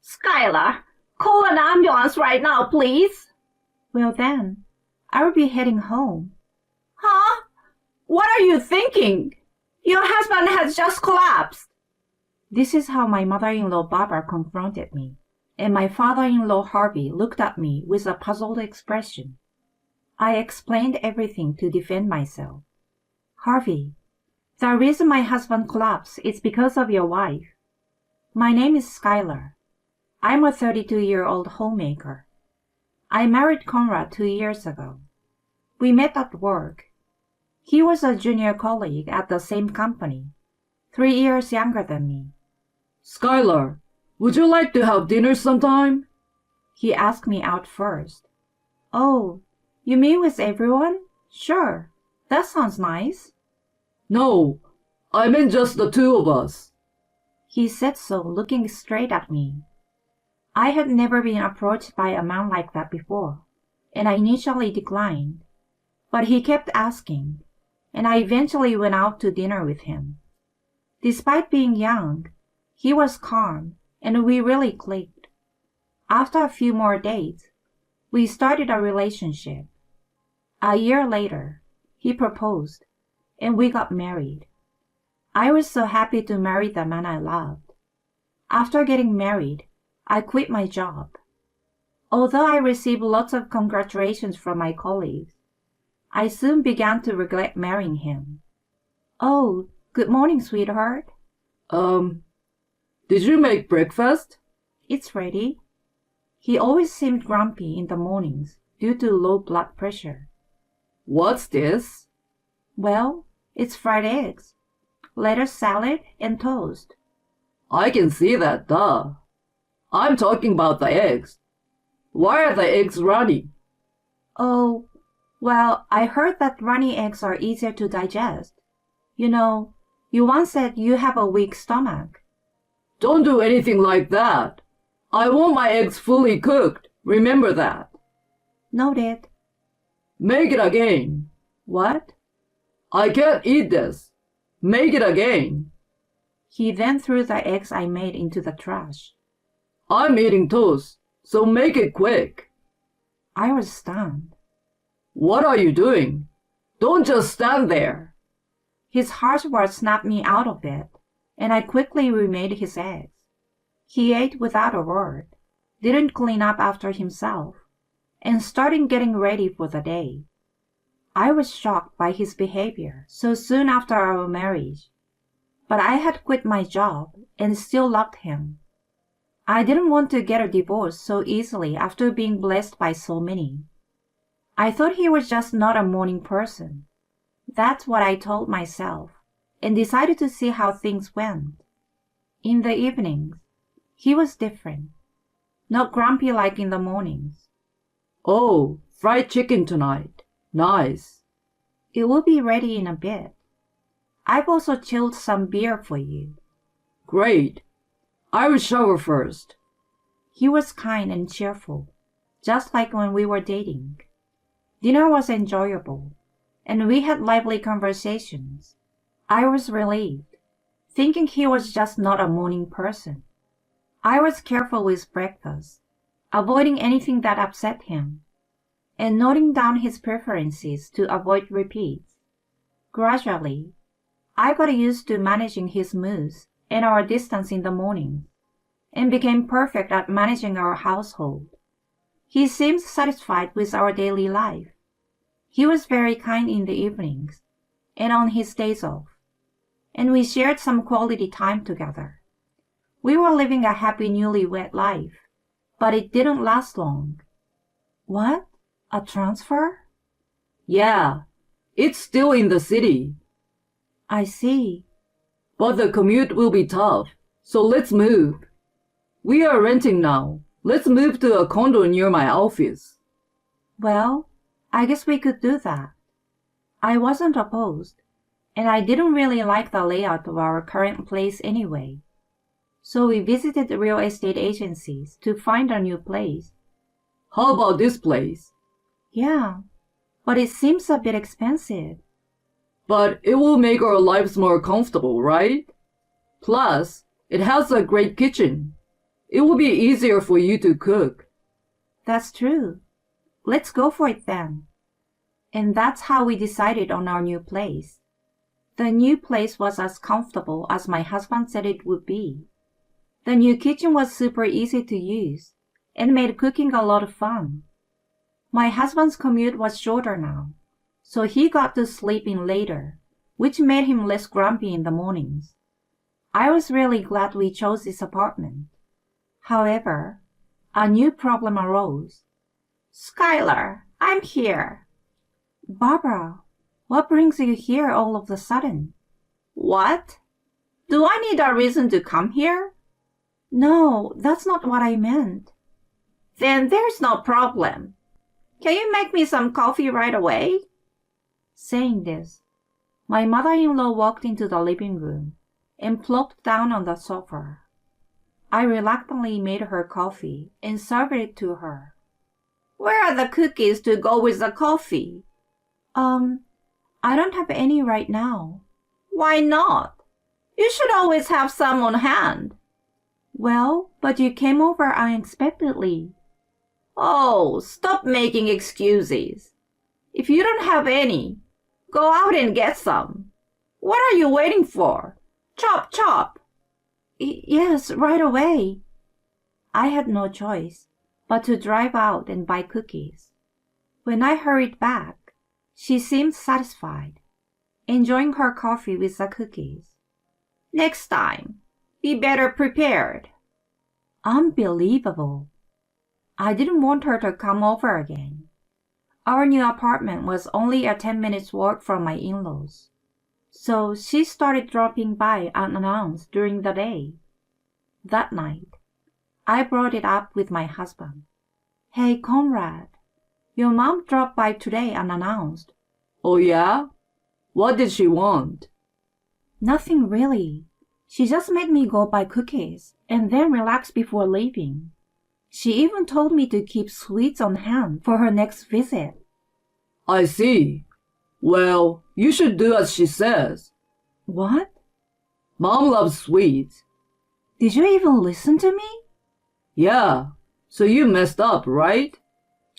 Skylar, call an ambulance right now, please. Well then, I will be heading home. Huh? What are you thinking? Your husband has just collapsed. This is how my mother-in-law Barbara confronted me, and my father-in-law Harvey looked at me with a puzzled expression. I explained everything to defend myself. Harvey, the reason my husband collapsed is because of your wife. My name is Skylar. I'm a 32-year-old homemaker. I married Conrad 2 years ago. We met at work. He was a junior colleague at the same company, 3 years younger than me. Skylar, would you like to have dinner sometime? He asked me out first. Oh, you mean with everyone? Sure, that sounds nice. No, I meant just the two of us. He said so, looking straight at me. I had never been approached by a man like that before, and I initially declined. But he kept asking, and I eventually went out to dinner with him. Despite being young, he was calm, and we really clicked. After a few more dates, we started a relationship. A year later, he proposed, and we got married. I was so happy to marry the man I loved. After getting married, I quit my job. Although I received lots of congratulations from my colleagues, I soon began to regret marrying him. Oh, good morning, sweetheart. Did you make breakfast? It's ready. He always seemed grumpy in the mornings due to low blood pressure. What's this? Well, it's fried eggs, lettuce salad, and toast. I can see that, duh. I'm talking about the eggs. Why are the eggs runny? Oh, well, I heard that runny eggs are easier to digest. You know, you once said you have a weak stomach. Don't do anything like that. I want my eggs fully cooked. Remember that. Noted. Make it again. What? I can't eat this. Make it again. He then threw the eggs I made into the trash. I'm eating toast, so make it quick. I was stunned. What are you doing? Don't just stand there. His harsh words snapped me out of it, and I quickly remade his eggs. He ate without a word, didn't clean up after himself, and started getting ready for the day. I was shocked by his behavior so soon after our marriage, but I had quit my job and still loved him. I didn't want to get a divorce so easily after being blessed by so many. I thought he was just not a morning person. That's what I told myself, and decided to see how things went. In the evenings, he was different, not grumpy like in the mornings. Oh, fried chicken tonight. Nice. It will be ready in a bit. I've also chilled some beer for you. Great. I will shower first. He was kind and cheerful, just like when we were dating. Dinner was enjoyable, and we had lively conversations. I was relieved, thinking he was just not a morning person. I was careful with breakfast, avoiding anything that upset him, and noting down his preferences to avoid repeats. Gradually, I got used to managing his moods and our distance in the mornings, and became perfect at managing our household. He seemed satisfied with our daily life. He was very kind in the evenings and on his days off, and we shared some quality time together. We were living a happy newlywed life, but it didn't last long. What? A transfer? Yeah, it's still in the city. I see. But the commute will be tough, so let's move. We are renting now. Let's move to a condo near my office. Well, I guess we could do that. I wasn't opposed, and I didn't really like the layout of our current place anyway. So we visited real estate agencies to find a new place. How about this place? Yeah, but it seems a bit expensive. But it will make our lives more comfortable, right? Plus, it has a great kitchen. It will be easier for you to cook. That's true. Let's go for it then. And that's how we decided on our new place. The new place was as comfortable as my husband said it would be. The new kitchen was super easy to use and made cooking a lot of fun. My husband's commute was shorter now, so he got to sleep in later, which made him less grumpy in the mornings. I was really glad we chose this apartment. However, a new problem arose. Skylar, I'm here. Barbara, what brings you here all of a sudden? What? Do I need a reason to come here? No, that's not what I meant. Then there's no problem. Can you make me some coffee right away? Saying this, my mother-in-law walked into the living room and plopped down on the sofa. I reluctantly made her coffee and served it to her. Where are the cookies to go with the coffee? I don't have any right now. Why not? You should always have some on hand. Well, but you came over unexpectedly. Oh, stop making excuses. If you don't have any, go out and get some. What are you waiting for? Chop, chop. Yes, right away. I had no choice but to drive out and buy cookies. When I hurried back, she seemed satisfied, enjoying her coffee with the cookies. Next time, be better prepared. Unbelievable. I didn't want her to come over again. Our new apartment was only a 10 minutes walk from my in-laws, so she started dropping by unannounced during the day. That night, I brought it up with my husband. Hey, Conrad, your mom dropped by today unannounced. Oh yeah? What did she want? Nothing really. She just made me go buy cookies and then relax before leaving. She even told me to keep sweets on hand for her next visit. I see. Well, you should do as she says. What? Mom loves sweets. Did you even listen to me? Yeah, so you messed up, right?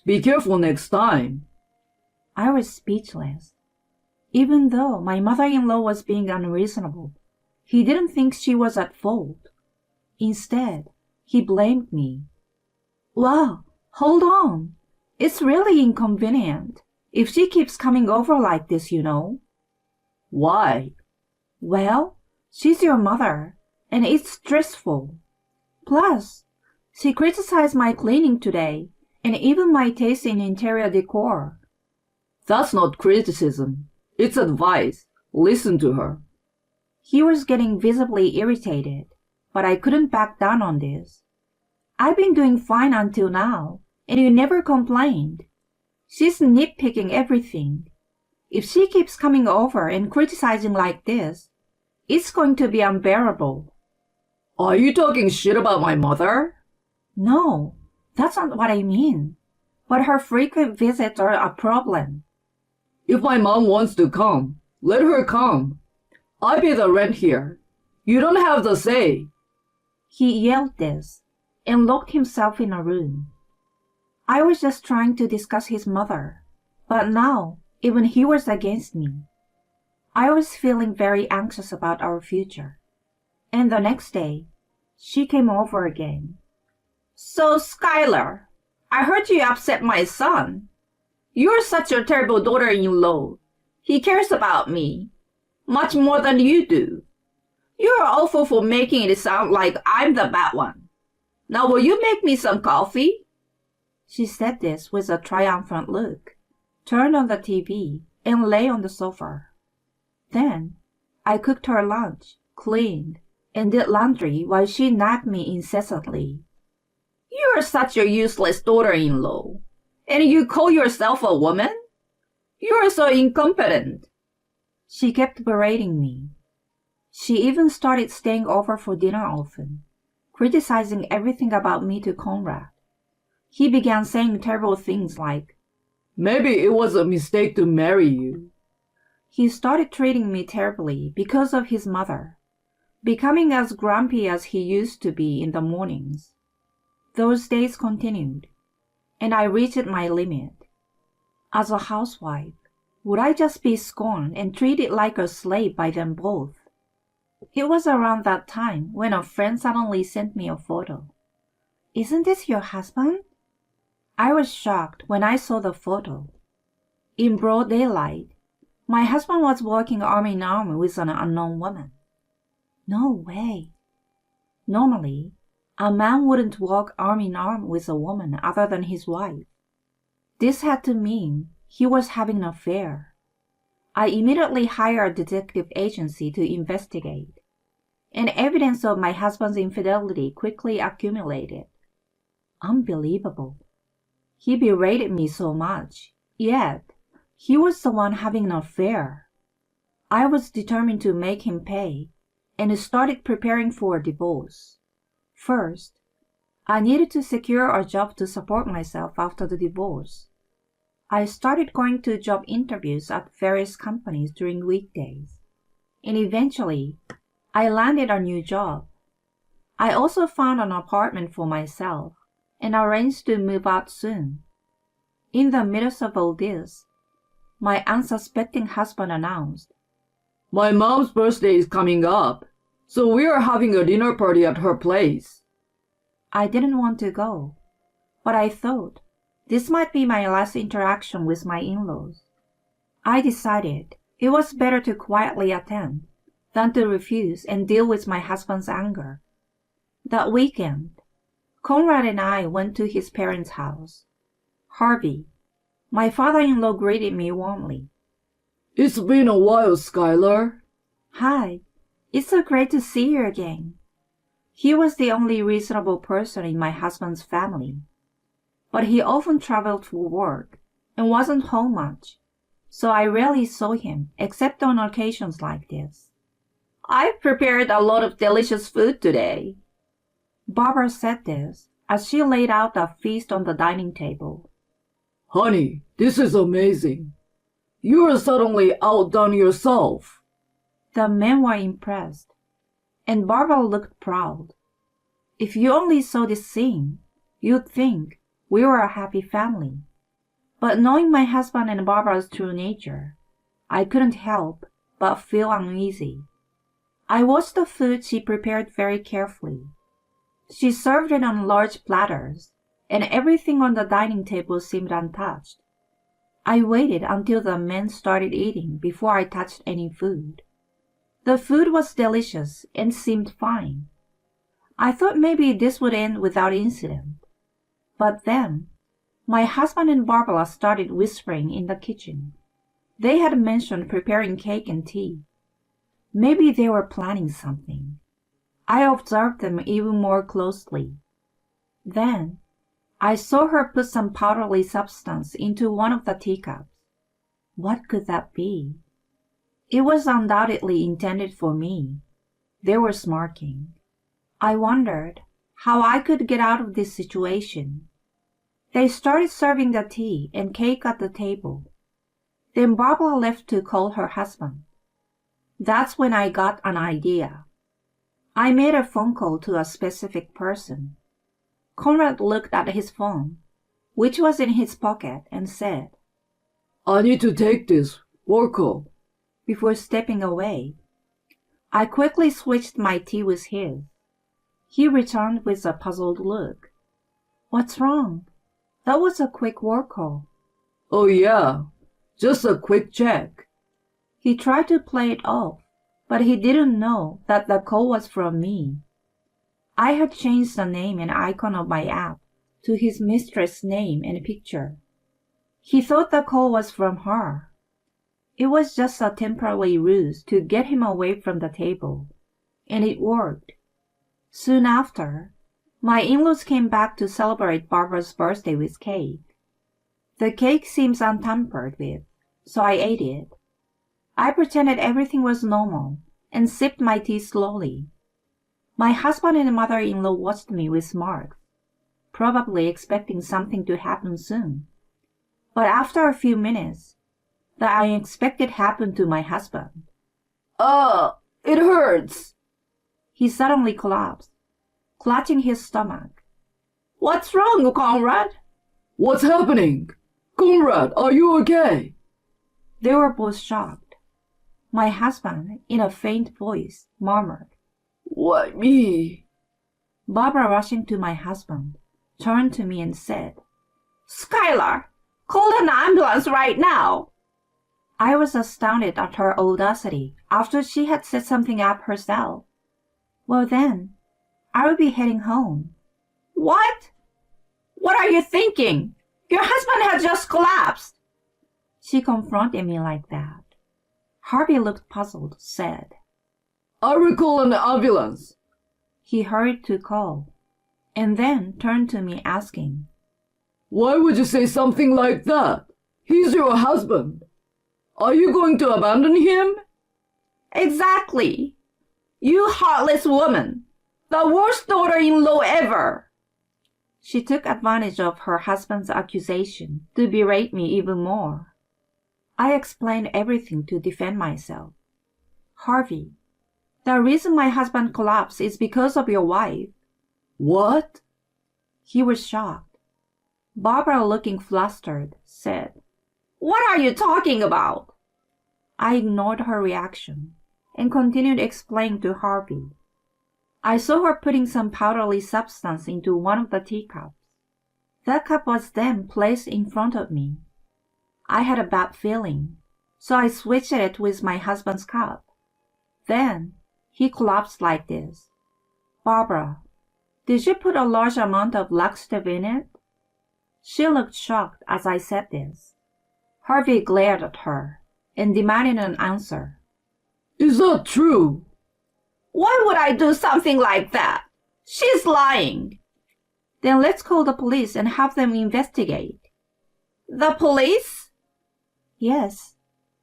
Be careful next time. I was speechless. Even though my mother-in-law was being unreasonable, he didn't think she was at fault. Instead, he blamed me. Well, hold on. It's really inconvenient if she keeps coming over like this, you know. Why? Well, she's your mother, and it's stressful. Plus, she criticized my cleaning today, and even my taste in interior decor. That's not criticism. It's advice. Listen to her. He was getting visibly irritated, but I couldn't back down on this. I've been doing fine until now, and you never complained. She's nitpicking everything. If she keeps coming over and criticizing like this, it's going to be unbearable. Are you talking shit about my mother? No, that's not what I mean. But her frequent visits are a problem. If my mom wants to come, let her come. I pay the rent here. You don't have the say. He yelled this and locked himself in a room. I was just trying to discuss his mother, but now even he was against me. I was feeling very anxious about our future. And the next day, she came over again. So, Skylar, I heard you upset my son. You're such a terrible daughter-in-law. He cares about me much more than you do. You're awful for making it sound like I'm the bad one. Now will you make me some coffee? She said this with a triumphant look, turned on the TV, and lay on the sofa. Then I cooked her lunch, cleaned, and did laundry while she nagged me incessantly. You're such a useless daughter-in-law. And you call yourself a woman? You're so incompetent. She kept berating me. She even started staying over for dinner often, criticizing everything about me to Conrad. He began saying terrible things like, Maybe it was a mistake to marry you. He started treating me terribly because of his mother, becoming as grumpy as he used to be in the mornings. Those days continued, and I reached my limit. As a housewife, would I just be scorned and treated like a slave by them both? It was around that time when a friend suddenly sent me a photo. "Isn't this your husband?" I was shocked when I saw the photo. In broad daylight, my husband was walking arm in arm with an unknown woman. No way. Normally, a man wouldn't walk arm in arm with a woman other than his wife. This had to mean he was having an affair. I immediately hired a detective agency to investigate, and evidence of my husband's infidelity quickly accumulated. Unbelievable. He berated me so much, yet he was the one having an affair. I was determined to make him pay and started preparing for a divorce. First, I needed to secure a job to support myself after the divorce. I started going to job interviews at various companies during weekdays, and eventually, I landed a new job. I also found an apartment for myself and arranged to move out soon. In the midst of all this, my unsuspecting husband announced, My mom's birthday is coming up, so we are having a dinner party at her place. I didn't want to go, but I thought this might be my last interaction with my in-laws. I decided it was better to quietly attend than to refuse and deal with my husband's anger. That weekend, Conrad and I went to his parents' house. Harvey, my father-in-law, greeted me warmly. It's been a while, Skylar. Hi, it's so great to see you again. He was the only reasonable person in my husband's family, but he often traveled for work and wasn't home much, so I rarely saw him except on occasions like this. I've prepared a lot of delicious food today. Barbara said this as she laid out a feast on the dining table. Honey, this is amazing. You are suddenly outdone yourself. The men were impressed, and Barbara looked proud. If you only saw this scene, you'd think we were a happy family. But knowing my husband and Barbara's true nature, I couldn't help but feel uneasy. I watched the food she prepared very carefully. She served it on large platters, and everything on the dining table seemed untouched. I waited until the men started eating before I touched any food. The food was delicious and seemed fine. I thought maybe this would end without incident. But then, my husband and Barbara started whispering in the kitchen. They had mentioned preparing cake and tea. Maybe they were planning something. I observed them even more closely. Then, I saw her put some powdery substance into one of the teacups. What could that be? It was undoubtedly intended for me. They were smirking. I wondered how I could get out of this situation. They started serving the tea and cake at the table. Then Barbara left to call her husband. That's when I got an idea. I made a phone call to a specific person. Conrad looked at his phone, which was in his pocket, and said, I need to take this work call. Before stepping away. I quickly switched my tea with his. He returned with a puzzled look. What's wrong? That was a quick work call. Oh yeah, just a quick check. He tried to play it off, but he didn't know that the call was from me. I had changed the name and icon of my app to his mistress' name and picture. He thought the call was from her. It was just a temporary ruse to get him away from the table, and it worked. Soon after, my in-laws came back to celebrate Barbara's birthday with cake. The cake seems untampered with, so I ate it. I pretended everything was normal and sipped my tea slowly. My husband and mother-in-law watched me with smirks, probably expecting something to happen soon. But after a few minutes, the unexpected happened to my husband. It hurts. He suddenly collapsed, clutching his stomach. What's wrong, Conrad? What's happening? Conrad, are you okay? They were both shocked. My husband, in a faint voice, murmured. Why me? Barbara, rushing to my husband, turned to me and said, Skylar, call an ambulance right now. I was astounded at her audacity after she had set something up herself. Well then, I will be heading home. What? What are you thinking? Your husband has just collapsed. She confronted me like that. Harvey looked puzzled, said, I will call an ambulance. He hurried to call, and then turned to me asking, Why would you say something like that? He's your husband. Are you going to abandon him? Exactly. You heartless woman. The worst daughter-in-law ever. She took advantage of her husband's accusation to berate me even more. I explained everything to defend myself. Harvey, the reason my husband collapsed is because of your wife. What? He was shocked. Barbara, looking flustered, said, What are you talking about? I ignored her reaction and continued explaining to Harvey. I saw her putting some powdery substance into one of the teacups. That cup was then placed in front of me. I had a bad feeling, so I switched it with my husband's cup. Then he collapsed like this. Barbara, did you put a large amount of laxative in it? She looked shocked as I said this. Harvey glared at her and demanded an answer. Is that true? Why would I do something like that? She's lying. Then let's call the police and have them investigate. The police? Yes.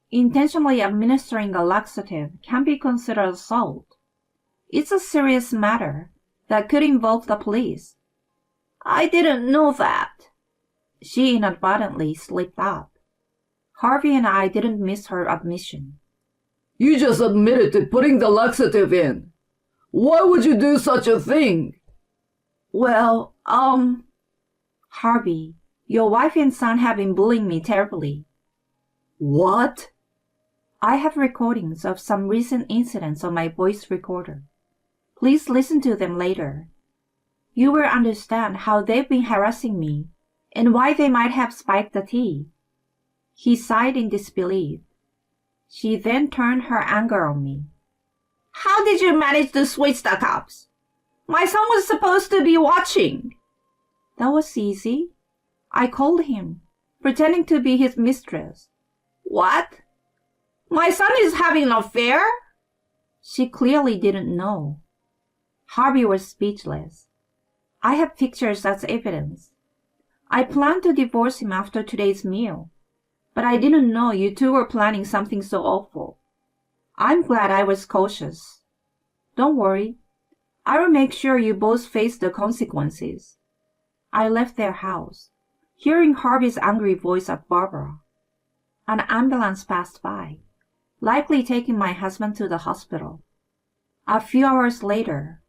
Intentionally administering a laxative can be considered assault. It's a serious matter that could involve the police. I didn't know that. She inadvertently slipped up. Harvey and I didn't miss her admission. You just admitted to putting the laxative in. Why would you do such a thing? Well, Harvey, your wife and son have been bullying me terribly. What? I have recordings of some recent incidents on my voice recorder. Please listen to them later. You will understand how they've been harassing me and why they might have spiked the tea. He sighed in disbelief. She then turned her anger on me. How did you manage to switch the cups? My son was supposed to be watching. That was easy. I called him, pretending to be his mistress. What? My son is having an affair? She clearly didn't know. Harvey was speechless. I have pictures as evidence. I planned to divorce him after today's meal, but I didn't know you two were planning something so awful. I'm glad I was cautious. Don't worry. I will make sure you both face the consequences. I left their house, hearing Harvey's angry voice at Barbara. An ambulance passed by, likely taking my husband to the hospital. A few hours later,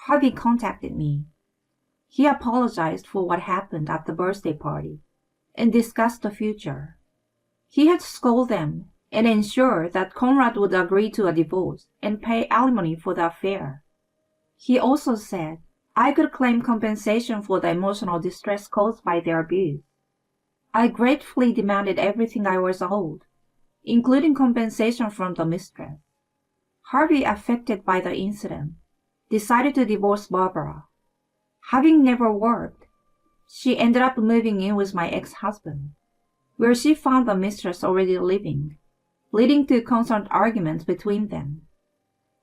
Harvey contacted me. He apologized for what happened at the birthday party and discussed the future. He had scolded them and ensured that Conrad would agree to a divorce and pay alimony for the affair. He also said I could claim compensation for the emotional distress caused by their abuse. I gratefully demanded everything I was owed, including compensation from the mistress. Harvey, affected by the incident, decided to divorce Barbara. Having never worked, she ended up moving in with my ex-husband, where she found the mistress already living, leading to constant arguments between them.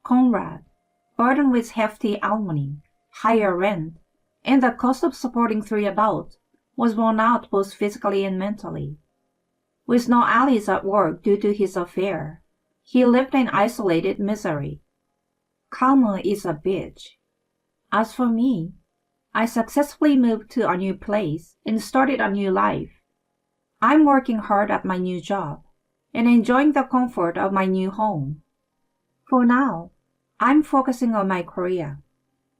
Conrad, burdened with hefty alimony, higher rent, and the cost of supporting 3 adults, was worn out both physically and mentally. With no allies at work due to his affair, he lived in isolated misery. Karma is a bitch. As for me, I successfully moved to a new place and started a new life. I'm working hard at my new job and enjoying the comfort of my new home. For now, I'm focusing on my career.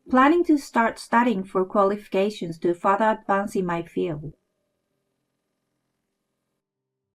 planning to start studying for qualifications to further advance in my field.